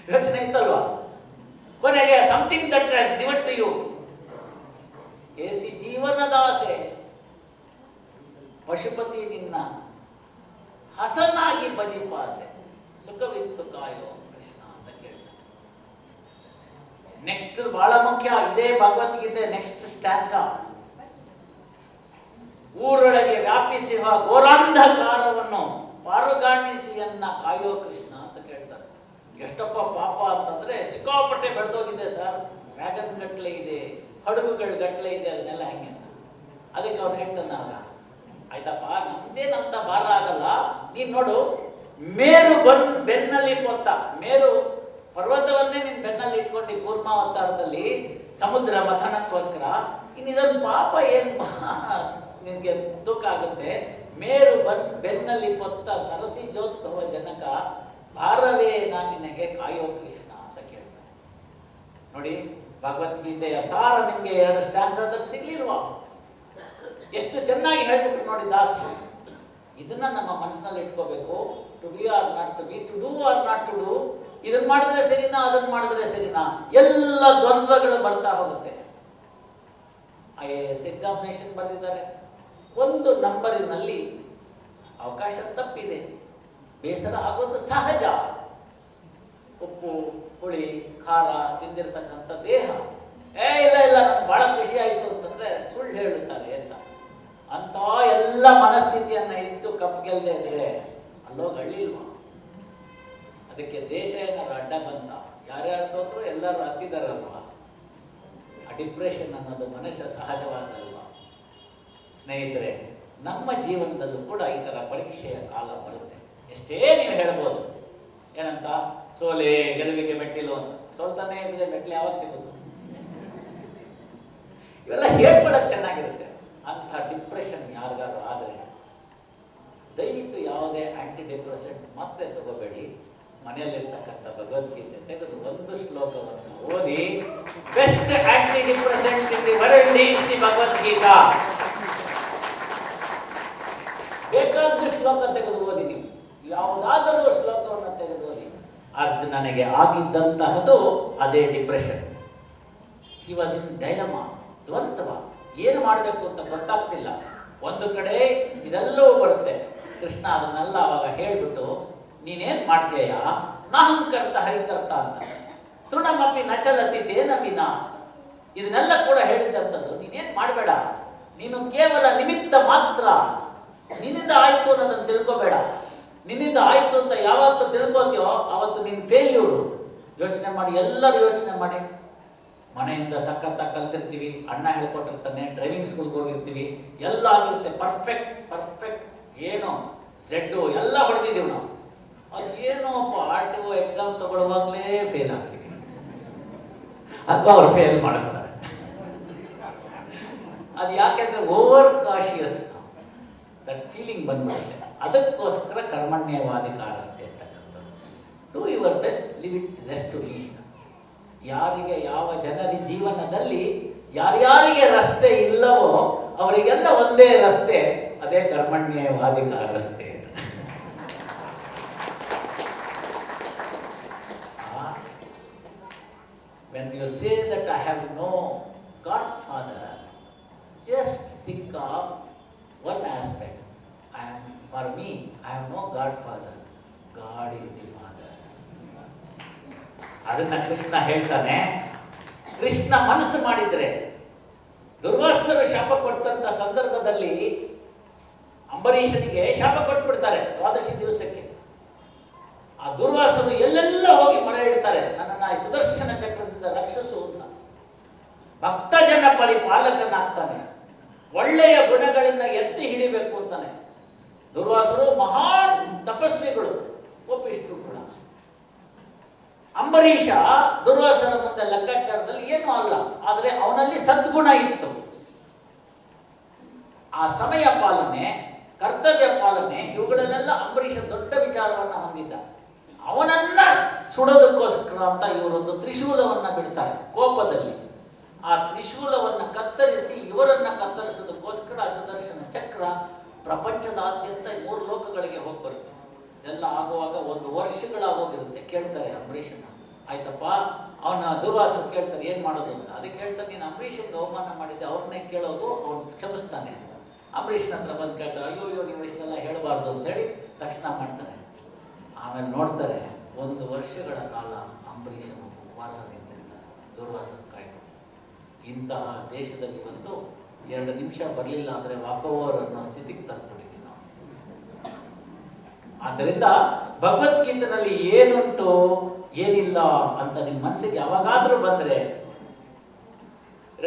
ಯೋಚನೆ ಇತ್ತಲ್ವಾ? ಕೊನೆಗೆ something that has given to you. ಏಸಿ ಜೀವನದಾಸೆ ಪಶುಪತಿ ನಿನ್ನ ಹಸನಾಗಿ ಭಜಿಪಾಸೆ ಸುಖವಿತ್ತು ಕಾಯೋ ಕೃಷ್ಣ ಅಂತ ಕೇಳ್ತಾರೆ. ನೆಕ್ಸ್ಟ್ ಬಹಳ ಮುಖ್ಯ, ಇದೇ ಭಗವದ್ಗೀತೆ ನೆಕ್ಸ್ಟ್ ಸ್ಟ್ಯಾನ್ಸ. ಊರೊಳಗೆ ವ್ಯಾಪಿಸಿರುವ ಘೋರಾಂಧಕಾರವನ್ನು ಪಾರುಗಾಣಿಸಿಯನ್ನ ಕಾಯೋ ಕೃಷ್ಣ ಅಂತ ಕೇಳ್ತಾರೆ. ಎಷ್ಟಪ್ಪ ಪಾಪ ಅಂತಂದ್ರೆ ಸಿಕ್ಕಾಪಟ್ಟೆ ಬೆಳೆದೋಗಿದೆ ಸರ್, ವ್ಯಾಗನ್ ಗಟ್ಟಲೆ ಇದೆ, ಹಡಗುಗಳ ಗಟ್ಟಲೆ ಇದೆ, ಅದನ್ನೆಲ್ಲ ಹೆಂಗೆ ಅಂತ. ಅದಕ್ಕೆ ಅವ್ನು ಹೇಳ್ತಾನಲ್ಲ, ಆಯ್ತಪ್ಪ ನಮ್ದೇನಂತ ಭಾರ ಆಗಲ್ಲ, ನೀನ್ ನೋಡು ಮೇರು ಬೆನ್ನಲ್ಲಿ ಪೊತ್ತ, ಮೇರು ಪರ್ವತವನ್ನೇ ನೀನ್ ಬೆನ್ನಲ್ಲಿ ಇಟ್ಕೊಂಡು ಕೂರ್ಮಾವತಾರದಲ್ಲಿ ಸಮುದ್ರ ಮಥನಕ್ಕೋಸ್ಕರ, ಇನ್ನಿದೊಂದು ಪಾಪ ಏನ್ ನಿನ್ಗೆ ದುಃಖ ಆಗುತ್ತೆ. ಮೇರು ಬೆನ್ನಲ್ಲಿ ಪೊತ್ತ ಸರಸಿ ಜೋದ್ಭವ ಜನಕ ಭಾರವೇ ನಾನು ನಿನಗೆ ಕಾಯೋ ಕೃಷ್ಣ ಅಂತ ಕೇಳ್ತಾನೆ. ನೋಡಿ, ಭಗವದ್ಗೀತೆಯ ಸಾರ ನಿಮ್ಗೆ 2 ಸ್ಟ್ಯಾನ್ಸಾದಲ್ಲಿ ಸಿಗ್ಲಿಲ್ವಾ? ಎಷ್ಟು ಚೆನ್ನಾಗಿ ಹೇಳ್ಬಿಟ್ರು ನೋಡಿ ದಾಸರು. ಇದನ್ನ ನಮ್ಮ ಮನಸ್ಸಿನಲ್ಲಿ ಇಟ್ಕೋಬೇಕು. To be or not to be, to do or not to do, ಇದನ್ನ ಮಾಡಿದ್ರೆ ಸರಿನಾ ಅದನ್ನ ಮಾಡಿದ್ರೆ ಸರಿನಾ, ಎಲ್ಲ ದ್ವಂದ್ವಗಳು ಬರ್ತಾ ಹೋಗುತ್ತೆ. IAS ಎಕ್ಸಾಮಿನೇಷನ್ ಬರೆದಿದ್ದಾರೆ, ಒಂದು ನಂಬರಿನಲ್ಲಿ ಅವಕಾಶ ತಪ್ಪಿದೆ, ಬೇಸರ ಆಗೋದು ಸಹಜ. ಉಪ್ಪು ಹುಳಿ ಖಾರ ತಿಂದಿರ್ತಕ್ಕಂಥ ದೇಹ, ಇಲ್ಲ ನನಗೆ ಬಹಳ ಖುಷಿ ಆಯ್ತು ಅಂತಂದ್ರೆ ಸುಳ್ಳು ಹೇಳುತ್ತಾರೆ ಅಂತ ಎಲ್ಲ ಮನಸ್ಥಿತಿಯನ್ನ ಇದ್ದು ಕಪ್ಪು ಗೆಲ್ದೆ ಇದ್ರೆ ಅಲ್ಲೋಗಿ ಅಳ್ಳಿಲ್ವಾ? ಅದಕ್ಕೆ ದೇಶ ಏನಾದ್ರು ಅಡ್ಡ ಬಂತ, ಯಾರ್ಯಾರು ಸೋತರು ಎಲ್ಲರೂ ಹತ್ತಿದಾರಲ್ವಾ? ಆ ಡಿಪ್ರೆಷನ್ ಅನ್ನೋದು ಮನುಷ್ಯ ಸಹಜವಾದಲ್ವಾ? ಸ್ನೇಹಿತರೆ, ನಮ್ಮ ಜೀವನದಲ್ಲೂ ಕೂಡ ಈ ತರ ಪರೀಕ್ಷೆಯ ಕಾಲ ಬರುತ್ತೆ. ಎಷ್ಟೇ ನೀವು ಹೇಳ್ಬೋದು ಏನಂತ, ಸೋಲೆ ಗೆಲುವಿಗೆ ಮೆಟ್ಟಿಲು ಅಂತ. ಸೋಲ್ತಾನೆ ಇದ್ರೆ ಮೆಟ್ಲು ಯಾವಾಗ ಸಿಗುತ್ತೆ? ಇವೆಲ್ಲ ಹೇಳ್ಕೊಳ್ಳೋದು ಚೆನ್ನಾಗಿರುತ್ತೆ. ಅಂಥ ಡಿಪ್ರೆಷನ್ ಯಾರಿಗಾರು ಆದರೆ ದಯವಿಟ್ಟು ಯಾವುದೇ ಆಂಟಿ ಡಿಪ್ರೆಸೆಂಟ್ ಮಾತ್ರೆ ತಗೋಬೇಡಿ. ಮನೆಯಲ್ಲಿರ್ತಕ್ಕಂಥ ಭಗವದ್ಗೀತೆ ತೆಗೆದು ಒಂದು ಶ್ಲೋಕವನ್ನು ಓದಿ. Best anti depressant in the world is the Bhagavad Gita. ಬೇಕಾದ ಶ್ಲೋಕ ತೆಗೆದು ಓದಿ, ನೀವು ಯಾವುದಾದರೂ ಶ್ಲೋಕವನ್ನು ತೆಗೆದು ಓದಿ. ಅರ್ಜುನನಿಗೆ ಆಗಿದ್ದಂತಹದ್ದು ಅದೇ depression. He was in dilemma, ದ್ವಂದ್ವ, ಏನು ಮಾಡಬೇಕು ಅಂತ ಗೊತ್ತಾಗ್ತಿಲ್ಲ. ಒಂದು ಕಡೆ ಇದೆಲ್ಲವೂ ಬರುತ್ತೆ. ಕೃಷ್ಣ ಅದನ್ನೆಲ್ಲ ಅವಾಗ ಹೇಳ್ಬಿಟ್ಟು, ನೀನೇನ್ ಮಾಡ್ತೀಯ, ನಾಹಂಕರ್ತ ಹರಿಕರ್ತ ಅಂತ, ತೃಣಮಪಿ ನಚಲತಿ ತೇನ ವಿನಾ, ಇದನ್ನೆಲ್ಲ ಕೂಡ ಹೇಳಿದ್ದಂಥದ್ದು. ನೀನೇನ್ ಮಾಡಬೇಡ, ನೀನು ಕೇವಲ ನಿಮಿತ್ತ ಮಾತ್ರ, ನಿನ್ನಿಂದ ಆಯ್ತು ಅನ್ನೋದನ್ನು ತಿಳ್ಕೋಬೇಡ. ನಿನ್ನಿಂದ ಆಯ್ತು ಅಂತ ಯಾವತ್ತು ತಿಳ್ಕೋತೀಯೋ ಅವತ್ತು ನೀನು ಫೇಲ್ಯೂರು. ಯೋಚನೆ ಮಾಡಿ, ಎಲ್ಲರೂ ಯೋಚನೆ ಮಾಡಿ. ಮನೆಯಿಂದ ಸಖತ್ತಾಗಿ ಕಲ್ತಿರ್ತೀವಿ, ಅಣ್ಣ ಹೇಳ್ಕೊಟ್ಟಿರ್ತಾನೆ, ಡ್ರೈವಿಂಗ್ ಸ್ಕೂಲ್ಗೆ ಹೋಗಿರ್ತೀವಿ, ಎಲ್ಲ ಆಗಿರುತ್ತೆ, ಪರ್ಫೆಕ್ಟ್ ಏನು ಝೆಡ್ಡು ಎಲ್ಲ ಹೊಡೆದಿದ್ದೀವಿ ನಾವು. ಅದೇನೋಪ್ಪ RTO ಎಕ್ಸಾಮ್ ತಗೊಳ್ಳುವಾಗಲೇ ಫೇಲ್ ಆಗ್ತೀವಿ, ಅಥವಾ ಅವ್ರು ಫೇಲ್ ಮಾಡಿಸ್ತಾರೆ. ಅದು ಯಾಕೆಂದ್ರೆ ಓವರ್ ಕಾಶಿಯಸ್ ದಟ್ ಫೀಲಿಂಗ್ ಬಂದ್ಬಿಡುತ್ತೆ. ಅದಕ್ಕೋಸ್ಕರ ಕರ್ಮಣ್ಯವಾಧಿಕಾರಸ್ಥೆ ಅಂತಕ್ಕಂಥದ್ದು. Do your best, leave it rest to me. ಯಾರಿಗೆ ಯಾವ ಜನರ ಜೀವನದಲ್ಲಿ ಯಾರ್ಯಾರಿಗೆ ರಸ್ತೆ ಇಲ್ಲವೋ ಅವರಿಗೆಲ್ಲ ಒಂದೇ ರಸ್ತೆ, ಅದೇ ಕರ್ಮಣ್ಯವಾಧಿಕಾರಸ್ಥೆ. When you say that I have no godfather, just think of one aspect. For me, I have no godfather. God is the father. ಅದನ್ನ ಕೃಷ್ಣ ಹೇಳ್ತಾನೆ. ಕೃಷ್ಣ ಮನಸ್ಸು ಮಾಡಿದ್ರೆ, ದುರ್ವಾಸರು ಶಾಪ ಕೊಟ್ಟಂತ ಸಂದರ್ಭದಲ್ಲಿ ಅಂಬರೀಷನಿಗೆ ಶಾಪ ಕೊಟ್ಬಿಡ್ತಾರೆ 12 ದಿವಸಕ್ಕೆ. ಆ ದುರ್ವಾಸರು ಎಲ್ಲೆಲ್ಲ ಹೋಗಿ ಮೊರೆ ಇಡ್ತಾರೆ, ನನ್ನನ್ನ ಸುದರ್ಶನ ಚಕ್ರದಿಂದ ರಕ್ಷಿಸು ಅಂತ. ಭಕ್ತ ಜನ ಪರಿಪಾಲಕನಾಗ್ತಾನೆ, ಒಳ್ಳೆಯ ಗುಣಗಳಿಂದ ಎತ್ತಿ ಹಿಡಿಬೇಕು ಅಂತಾನೆ. ದುರ್ವಾಸರು ಮಹಾನ್ ತಪಸ್ವಿಗಳು, ಕೋಪಿಷ್ಠರು ಕೂಡ. ಅಂಬರೀಷ ದುರ್ವಾಸನ ಮುಂದೆ ಲೆಕ್ಕಾಚಾರದಲ್ಲಿ ಏನೂ ಅಲ್ಲ, ಆದರೆ ಅವನಲ್ಲಿ ಸದ್ಗುಣ ಇತ್ತು. ಆ ಸಮಯ ಪಾಲನೆ, ಕರ್ತವ್ಯ ಪಾಲನೆ, ಇವುಗಳಲ್ಲೆಲ್ಲ ಅಂಬರೀಷ ದೊಡ್ಡ ವಿಚಾರವನ್ನ ಹೊಂದಿದ್ದ. ಅವನನ್ನ ಸುಡೋದಕ್ಕೋಸ್ಕರ ಅಂತ ಇವರೊಂದು ತ್ರಿಶೂಲವನ್ನ ಬಿಡ್ತಾರೆ ಕೋಪದಲ್ಲಿ. ಆ ತ್ರಿಶೂಲವನ್ನ ಕತ್ತರಿಸಿ ಇವರನ್ನ ಕತ್ತರಿಸೋದಕ್ಕೋಸ್ಕರ ಸುದರ್ಶನ ಚಕ್ರ ಪ್ರಪಂಚದಾದ್ಯಂತ 3 ಲೋಕಗಳಿಗೆ ಹೋಗಿ ಬರುತ್ತೆ. ಇದೆಲ್ಲ ಆಗುವಾಗ 1 ವರ್ಷಗಳಾಗೋಗಿರುತ್ತೆ. ಕೇಳ್ತಾರೆ ಅಂಬರೀಷನ, ಆಯ್ತಪ್ಪ, ಅವನ ದುರ್ವಾಸರು ಕೇಳ್ತಾರೆ ಏನು ಮಾಡೋದು ಅಂತ. ಅದಕ್ಕೆ ಹೇಳ್ತಾರೆ, ನೀನು ಅಂಬರೀಷನ್ಗೆ ಅವಮಾನ ಮಾಡಿದ್ದೆ, ಅವ್ರನ್ನೇ ಕೇಳೋದು, ಅವ್ನು ಕ್ಷಮಿಸ್ತಾನೆ ಅಂತ. ಅಂಬರೀಷನ ಹತ್ರ ಬಂದು ಕೇಳ್ತಾರೆ, ಅಯ್ಯೋ ನೀವು ಇಷ್ಟೆಲ್ಲ ಹೇಳಬಾರ್ದು ಅಂತೇಳಿ ತಕ್ಷಣ ಮಾಡ್ತಾರೆ. ಆಮೇಲೆ ನೋಡ್ತಾರೆ, 1 ವರ್ಷಗಳ ಕಾಲ ಅಂಬರೀಷನು ಉಪವಾಸ ನಿಂತಿರ್ತಾರೆ, ದುರ್ವಾಸನ ಕಾಯ್ಕೊಂಡು. ಇಂತಹ ದೇಶದಲ್ಲಿ ಇವತ್ತು 2 ನಿಮಿಷ ಬರಲಿಲ್ಲ ಅಂದರೆ ವಾಕೋವರ್ ಅನ್ನೋ ಸ್ಥಿತಿಗೆ ತಂದ್ಬಿಟ್ಟಿದ್ದೀವಿ ನಾವು. ಆದ್ದರಿಂದ ಭಗವದ್ಗೀತೆನಲ್ಲಿ ಏನುಂಟು ಏನಿಲ್ಲ ಅಂತ ನಿಮ್ಮ ಮನಸ್ಸಿಗೆ ಯಾವಾಗಾದ್ರೂ ಬಂದರೆ,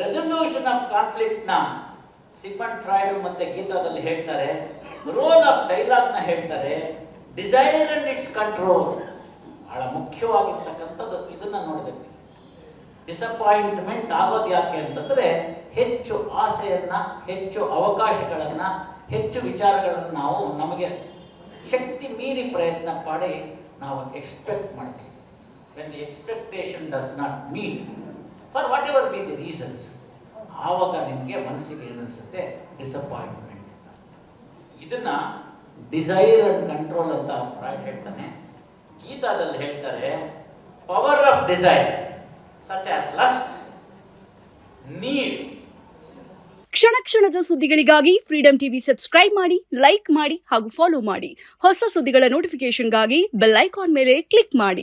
ರೆಸಲ್ಯೂಷನ್ ಆಫ್ ಕಾನ್ಫ್ಲಿಕ್ಟ್ನ ಸಿಗ್ಮಂಡ್ ಫ್ರಾಯ್ಡ್ ಮತ್ತೆ ಗೀತಾದಲ್ಲಿ ಹೇಳ್ತಾರೆ, ರೋಲ್ ಆಫ್ ಡೈಲಾಗ್ನ ಹೇಳ್ತಾರೆ, ಡಿಸೈರ್ ಅಂಡ್ ಇಟ್ಸ್ ಕಂಟ್ರೋಲ್. ಬಹಳ ಮುಖ್ಯವಾಗಿರ್ತಕ್ಕಂಥದ್ದು ಇದನ್ನ ನೋಡಬೇಕು. ಡಿಸಪಾಯಿಂಟ್ಮೆಂಟ್ ಆಗೋದು ಯಾಕೆ ಅಂತಂದ್ರೆ, ಹೆಚ್ಚು ಆಸೆಯನ್ನ, ಹೆಚ್ಚು ಅವಕಾಶಗಳನ್ನ, ಹೆಚ್ಚು ವಿಚಾರಗಳನ್ನು ನಾವು ನಮಗೆ ಶಕ್ತಿ ಮೀರಿ ಪ್ರಯತ್ನ ಪಡಿ ನಾವು ಎಕ್ಸ್ಪೆಕ್ಟ್ ಮಾಡ್ತೀವಿ. When the expectation does not meet for whatever be the reasons, ಆವಾಗ ನಿಮಗೆ ಮನಸ್ಸಿಗೆ ಏನಿಸುತ್ತೆ, ಡಿಸಪಾಯಿಂಟ್ಮೆಂಟ್. ಇದನ್ನ ಡಿಸೈರ್ ಅಂಡ್ ಕಂಟ್ರೋಲ್ ಅಂತ ಫ್ರಾಯ್ಡ್ ಹೇಳ್ತಾನೆ. ಗೀತಾದಲ್ಲಿ ಹೇಳ್ತಾರೆ, power of desire such as lust, need. ಕ್ಷಣ ಕ್ಷಣದ ಸುದ್ದಿಗಳಿಗಾಗಿ ಫ್ರೀಡಂ ಟಿವಿ ಸಬ್ಸ್ಕ್ರೈಬ್ ಮಾಡಿ, ಲೈಕ್ ಮಾಡಿ ಹಾಗೂ ಫಾಲೋ ಮಾಡಿ. ಹೊಸ ಸುದ್ದಿಗಳ ನೋಟಿಫಿಕೇಶನ್ಗಾಗಿ ಬೆಲ್ ಐಕಾನ್ ಮೇಲೆ ಕ್ಲಿಕ್ ಮಾಡಿ.